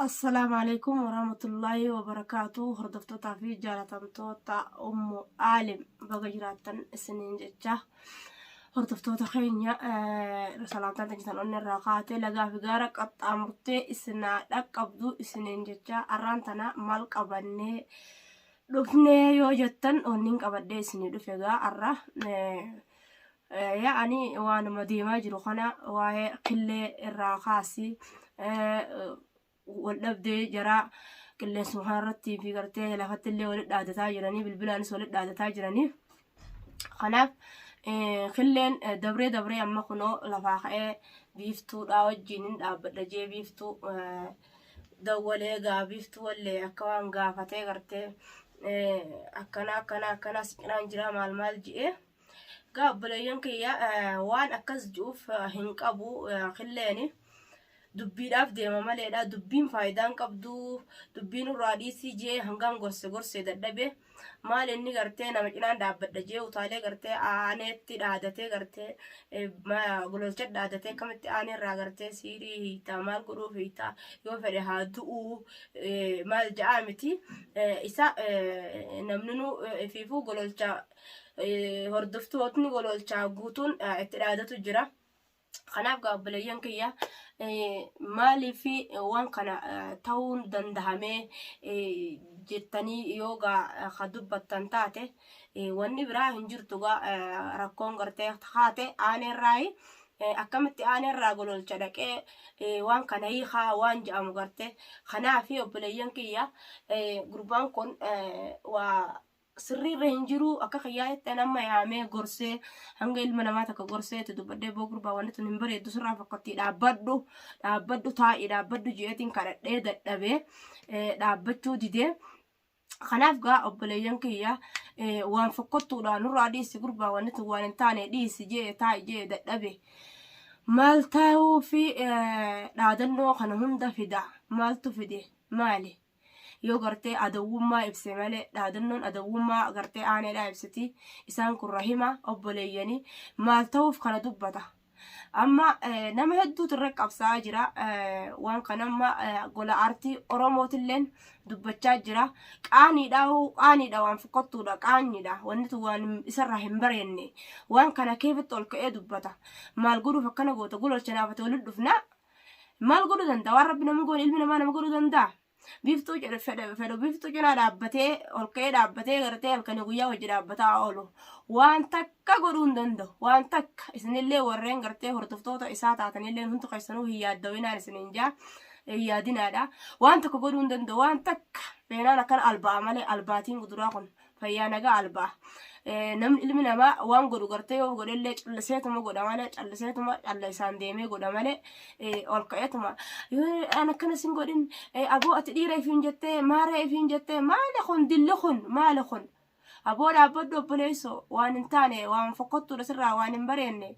السلام عليكم ورحمة الله وبركاته. هردفتو في جالة توتا عالم بقجرات سنين جتة هردفتو تخينيا رسالة تنجتن أن الرقاتي لقا في غارك أمرتي إسنا لك أبدو إسنين جتة أرانتنا مالك أبني رفني يو جتن ونين أبدي إسني رفقا أرى يعني وانا مديمة جروخنا وهي قلة الرقاسي والنبدي جرا كل سمحارتي في قرتي لفت اللي ولد هذا تاجرني بالبلانس ولد هذا تاجرني خلاف خلين دبري أما كنو لفاقة بيفتو داوجين دابدجي بيفتو دولة جا بيفتو اللي أكوان جا فتى قرتي أكنا سكران جرا مال جئ قبل ينكيا وان أكز جوف هنك أبو خلاني dubbiidhaaf deema maleedha. Dubbiin faayidaan qabdu dubbiin uraadhiisii jee hangaan gorse dadhabe maal inni gartee nama cinaan dhaabbadha jee utaalee gartee aaneetti dhaadatee gartee gololcha dhaadatee kamitti aaneerraa gartee siirii hiitaa maal godhuuf hiitaa yoo fedhe haa du'uu maal ja'aa miti isa namni nu fiifuu gololcha hordoftootni gololchaa guutuun itti dhaadatu jira. kanaaf gaabbilayyan kiyya maalii fi waan kana ta'uun dandahame jettanii yoogaa dubbattan taate wanni biraa hin jirtu rakkoon gartee taate aaneerraayi akkamitti aaneerraa gololcha dhaqee waan kana hiikaa waan jedhamu garte kanaaf obboleeyyan kiyya gurbaan kun waa sirriirra hin jiru akka khiyyaatti nama yaamee gorsee hanga ilma namaa takka gorsee dubbadee boo gurbaa wanni tun hin bareeddu sirraa fakkatti dhaabbadhu taa'ii dhaabbadhu jeetiin kadhadhee dadhabee dhaabbachuu didee kanaaf gaa obboleeyyan kiyya waan fokkottuudhaan nurraa dhiisi gurbaa wanni tun waan hin taane dhiisi jee taa'i jee dadhabe maal taa'uu fi dhaadannoo kana hunda fida maaltu fide maali yoo gartee adawwummaa ibse malee dhaadannoon adawwummaa gartee aaneedhaa ibsiti isaan kun rahima obboleeyyanii maal ta'uuf kana dubbata amma nama hedduutu irra qabsaa jira waan kanamma gola aartii oromootilleen dubbachaa jira qaaniidha waan fokkottuudha qaaniidha wannitu waan isarraa hin bareenne waan kana keefatti ol ka'ee dubbata maal godhuuf akkana goota gololcha naafate waliin dhufna maal godhuu danda'a waan rabbi nama goone ilmi namaa nama godhuu danda'a biftuu fedhu biftuu cinaa dhaabbatee ol ka'ee dhaabbatee gartee halkanii guyyaa hojii dhaabbataa oolu waan takka godhuu hin danda'u waan takka isinillee warreen gartee hordoftoota isaa taatanillee hundi keessanuu hin yaaddawinaan isiniin jaa hin yaadinaadha waan takka godhuu hin danda'u waan takka feenaan akkana alba'a malee albaatiin guduraa kun fayyaa nagaa alba'a namni ilmi namaa waan godhu gartee yoo godhellee calliseetuma godha malee calliseetuma callisaan deemee godha malee ol ka'eetuma yoo an akkana sin godhin aboo ati dhiira ifiin jettee maara ifiin jettee maali kun dilli kun maali kun aboo dhaabbadhu obboleessoo waan hin taane waan fokkottuudha sirraa waan hin bareenne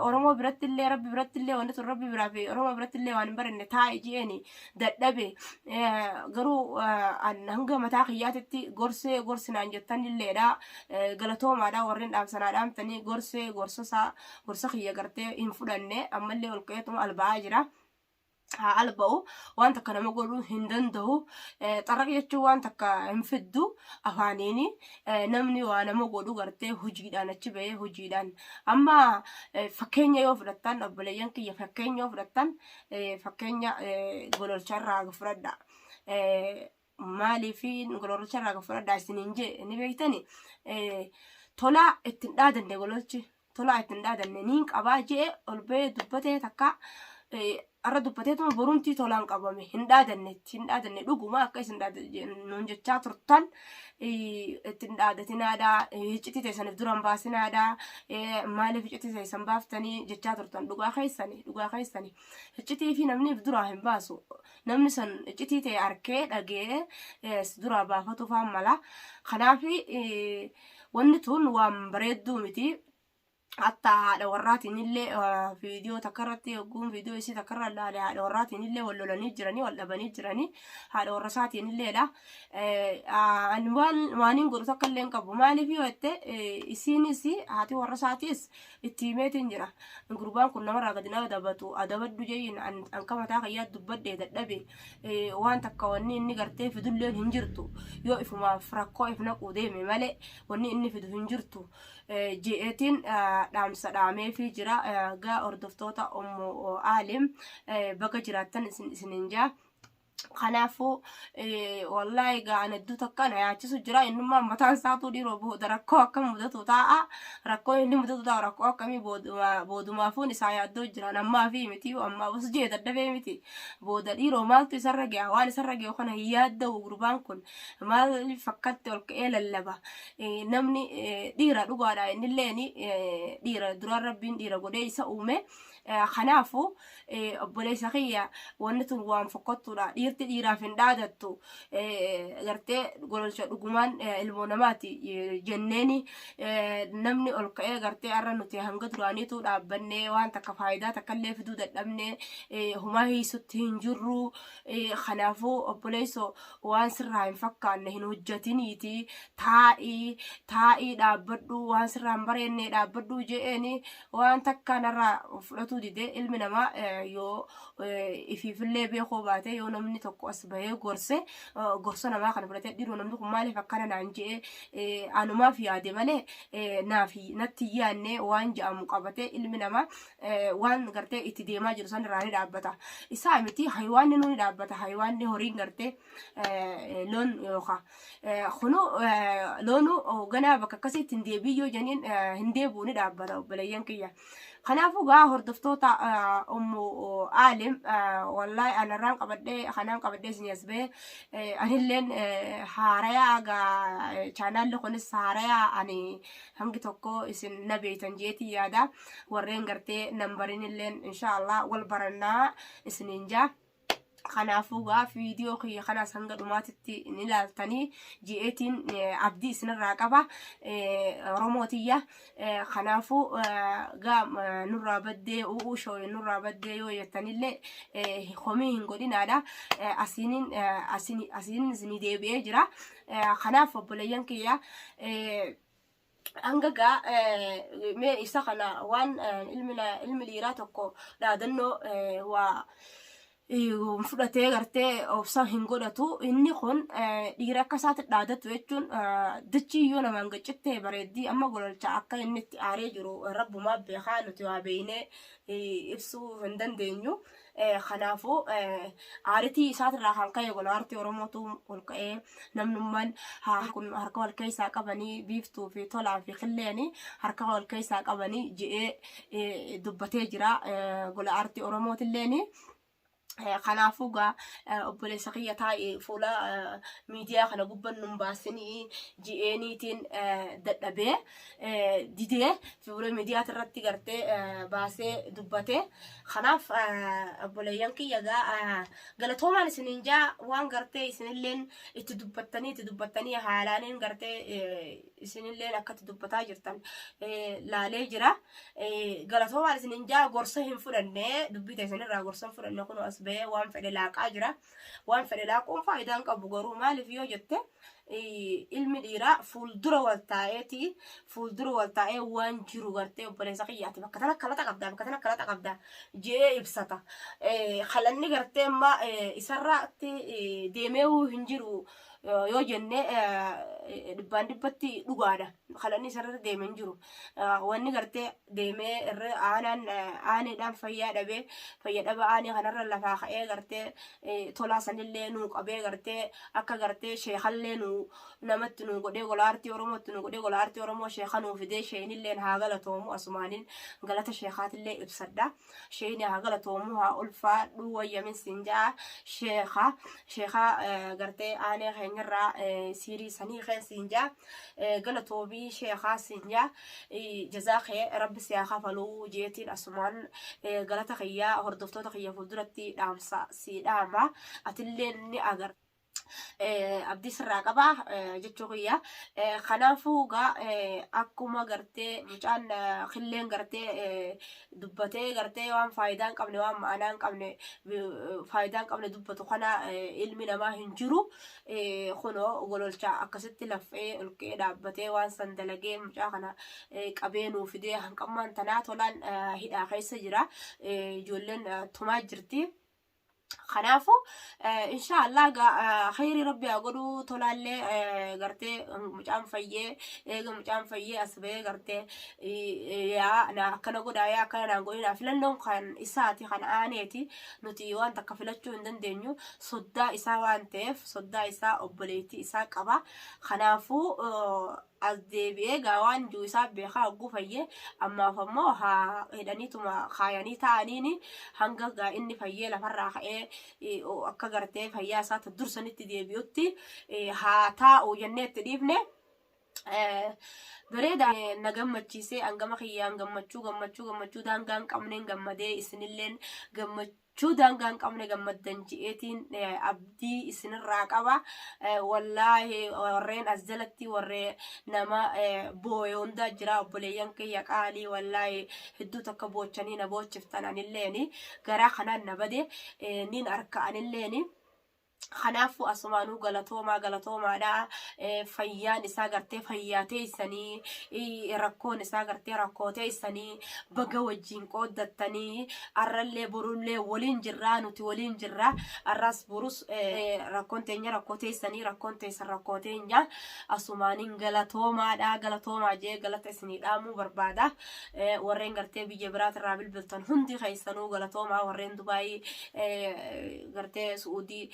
oromoo birattillee rabbi birattillee wanti tun rabbi biraa fi oromoo birattillee waan hin bareenne taa'i jeeni dadhabe garuu hanga mataa kiyyaatitti gorsinaan jettanilleedha galatoomaadha warreen dhaamsanaa dhaamtanii gorsa kiyya gartee hin fudhanne ammallee ol ka'eetuma alba'aa jira haa alba'u waan takka nama godhuu hin danda'u xarraq jechuun waan takka hin fiddu afaaniini namni waa nama godhu gartee hojiidhaan achi bahee hojiidhaan amma fakkeenya yoo fudhattan obboleeyyan kiyya fakkeenya yoo fudhattan fakkeenya gololcharraa fudhadha maaliif gololcharraa fudhadha isiniin jee ni beektani tolaa ittiin dhaadanne gololchi tolaa ittiin dhaadanne niin qabaa jee ol bahee dubbatee takka arra dubbateetuma borumtii tolaan qabame hin dhaadanne dhuguma akka isin nuun jechaa turtan ittiin dhaadatinaadha iccitii teessaniif duran baasinaadha maaliif iccitii teessan baaftanii jechaa turtan dhugaa keessanii iccitii fi namniif duraa hin baasu namni san iccitii ta'e arkee dhagee duraa baafatuuf mala kanaaf wanni tun waan bareedduu miti حتى على وراتي نيلي فيديو تكررت يقوم فيديو يسي تكرر لا على وراتي نيلي ولا نجرني ولا بنجرني على ورساتي نيلي لا وان نقول تكلم كابو مالي في وقت يسيني سي هاتي ورساتيس التيمات نجرا نقربان كنا مرة قدنا دبتو أدبت بجين أن كما تاقيات دبت دي دبي وان تكواني نقرتي في دول هنجرتو يوقف ما فرقو يفنقو ديمي مالي واني إني في دول هنجرتو جئتين dhaamsa dhaamee fi jira gaa hordoftoota Ummu Aalim baga jiraattan isinin jaa kanaafuu wallahi gaan hedduu takka na yaachisu jira innummaan mataan isaatu dhiiroo booda rakkoo akkam mudatu taa'a rakkoo inni mudatu ta'a rakkoo akkamii boodumaafuun isaa yaaddoo jira nammaa fi miti ammaa bus jee daddabee miti booda dhiiroo maaltu isarra ga'e waan isarra ga'e kana hin yaadda'u gurbaan kun maal fakkaatti ol ka'ee lallaba namni dhiira dhugaadha innilleen dhiira duraan rabbiin dhiira godhee isa uume kanaafuu obboleessa kiyya wanni tun waan fokkottuudha dhiirti dhiiraaf hin dhaadattu gartee gololcha dhugumaan ilmoo namaati jenneeni namni ol ka'ee gartee arra nuti hanga duraaniitu dhaabbannee waan takka faayidaa takkallee fiduu dadhabnee humaa hiisutti hin jirru kanaafuu obboleesso waan sirraa hin fakkaanne hin hojjetiniiti taa'ii dhaabbadhu waan sirraa hin bareenne dhaabbadhu je'eeni waan takka narraa fudhatu dide ilmi namaa yoo ifiifillee beekoo baate yoo namni tokko as bahee gorsa namaa kana fudhatee dhiiroo namni kun maaliif akkana naan je'e anumaaf yaade malee natti yaanne waan je'amu qabate ilmi namaa waan gartee itti deemaa jiru san irraa ni dhaabbata isaa miti haywaanni nu ni dhaabbata haywaanni horiin gartee loon yookaan kunu loonu ganaa bakka akkasitti hin deebiyyoo janiin hin deebuu ni dhaabbata obboleeyyan kiyya kanaafuu gaa hordoftoota Ummu Aalim wallahi ana raan qabadhee kanaan qabadhee isin yasbee anilleen haarayaa gaa chaanaalli kunis haarayaa ani hangi tokko isin nabeetan jeetii yaada warreen gartee nambarinilleen inshaallah wal barannaa isiniin jaa kanaafuu gaa fiidiyoo kiyya kanaas hanga dhumaatitti ni ilaaltanii ji'eetiin abdii isinirraa qaba Oromootiyya kanaafuu gaa nurraa baddee shooye nurraa baddee yoo jettanillee homii hin godhinaadha asiin isinii deebi'ee jira kanaaf obboleeyyan kiyya hanga gaa mee isa kana waan ilmi dhiiraa tokko dhaadannoo waa fudhatee gartee obsa hin godhatu inni kun dhiira akka isaatti dhaadatu jechuun dachiiyyoo namaan gaccittee bareeddii amma gololcha akka inni itti aaree jiru rabbumaa beekaa nuti waa beeynee ibsuu hin dandeenyu kanaafuu aaritii isaatirraa kan ka'e gola aartii Oromootu ol ka'ee namnummaan kun harka wal keessaa qabanii biiftuu fi tolaa fi qilleeni harka wal keessaa qabanii je'ee dubbatee jira gola aartii Oromootilleen kanaafuu gaa obboleessa kiyya taa'e fuula miidiyaa kana gubban nun baasinii ji'eeniitiin dadhabee didee fuula miidiyaa irratti gartee baasee dubbate kanaaf obboleeyyan kiyya gaa galatoomaan isiniin jaa waan gartee isinilleen itti dubbattanii haalaaniin gartee isinilleen akkatti dubbataa jirtan laalee jira galatoomaan isiniin jaa gorsa hin fudhanne dubbite isinirraa gorsa hin fudhanne kun as waan fedhe laaqaa jira waan fedhe laaquun faayidaan qabu garuu maaliif yoo jette ilmi dhiiraa fuuldura wal taa'ee waan jiru gartee obboleessa kiyyaati bakka tana kalata qabda jee ibsata halanni gartee amma isarraatti deemee hin jiru yoo jenne dhibbaan dhibbatti dhugaadha halanni isarra deemee hin jiru wanni gartee deemee irra aaneedhaan fayyaa dhaba aanee kanarra lafaa ka'ee gartee tolaa sanillee nuu qabee gartee akka gartee sheekallee nuu namatti nuu godhee gola aartii Oromootti nuu godhee gola aartii Oromoo sheeka nuu fidee sheenilleen haa galatoomu asumaaniin galata sheekaatillee ibsadha sheeni haa galatoomu haa ulfaadhu wayyamin sinjaa sheeka gartee aanee keenyarraa siirii sanii keen sinjaa galatoobii sheekaa sinjaa jazaa kee rabbi siyaa kafaluu jeetiin asumaan galata kiyyaa hordoftoota kiyya fuulduratti dhaamsa sii dhaama atilleen ni agar abdii sirraa qaba jechuu kiyya. Kanaafuu gaa akkuma gartee mucaan killeen gartee dubbatee gartee waan faayidaan qabne waan ma'anaan qabne faayidaan qabne dubbatu kana ilmi namaa hin jiru. Kunoo gololcha akkasitti laffee olkee dhaabbatee waan san dalagee mucaa kana qabee nuu fidee hanqammaan tanaa tolaan hidhaa keessa jira. Ijoolleen tumaa jirti. خنافو إن شاء الله خير ربي أقوله طلالة قرتي مجام فيه مجام فيه أسبوع قرتي يا أنا كنا قد يا كنا نقول نافلنهم كان إساتي كان آنيتي نتيوان تكفلتشو عندن دنيو صدا إسا وانتف صدا إسا أبليتي إسا كبا خنافو أزدبيه قوان جو إسا بيخا أقو أما فمو ها هدانيتما خاياني تانيني هنگا إني فيه لفرح akka gartee fayyaa isaa dursanitti deebi'utti haa taa'u jennee itti dhiifne bareeda na gammachiisee angama kiyyaan gammachuu daangaan qabneen gammadee isinilleen gammachuu daangaan qabne gammaddan ji'eetiin abdii isinirraa qaba. Wallaahi warreen as jalatti warree nama booye hunda jira obboleeyyan kiyya qaalii wallaahi hedduu takka boochanii na boochiftan anilleeni garaa kanaan na bade nin arka anilleeni. خنافو أسمانو غلطوما دا فيان إسا غرتي فياتي سني ركون إسا غرتي ركوتي سني بغا وجين قودتني أرالي برولي ولين جرانو تي ولين جرا الراس بروس ركون تينيا ركوتي سني ركون تيسا ركوتي نيا أسمانين غلطوما جي غلطي سني دامو بربادا ورين غرتي بجبرات رابل بلتن هندي خيسانو غلطوما ورين دبي غرتي سعودي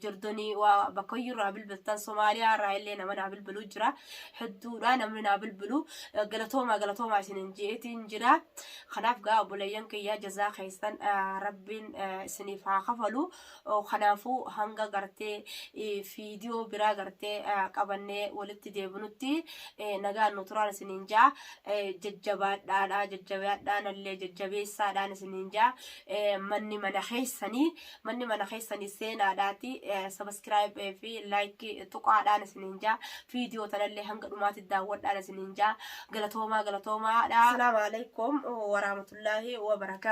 جردني وبكير رابل بلتان سوماليا رايلي نمنا بالبلو جرا حدودا نمنا بالبلو غلطوما سننجيتين جرا خناف غا بوليان كيا جزا خيستان ربين سنيفا خفلو خنافو هنگا غرتي فيديو برا غرتي قبني ولت ديبنوتي نغا نوترال سننجا ججبات دانا اللي ججبيسا دانا سننجا مني منخيسني سينا داتي سبسكرايب في لايك تقع دانا سننجا فيديو تنالي هنگا دمات الداود دانا سننجا غلطوما السلام عليكم ورحمة الله وبركاته.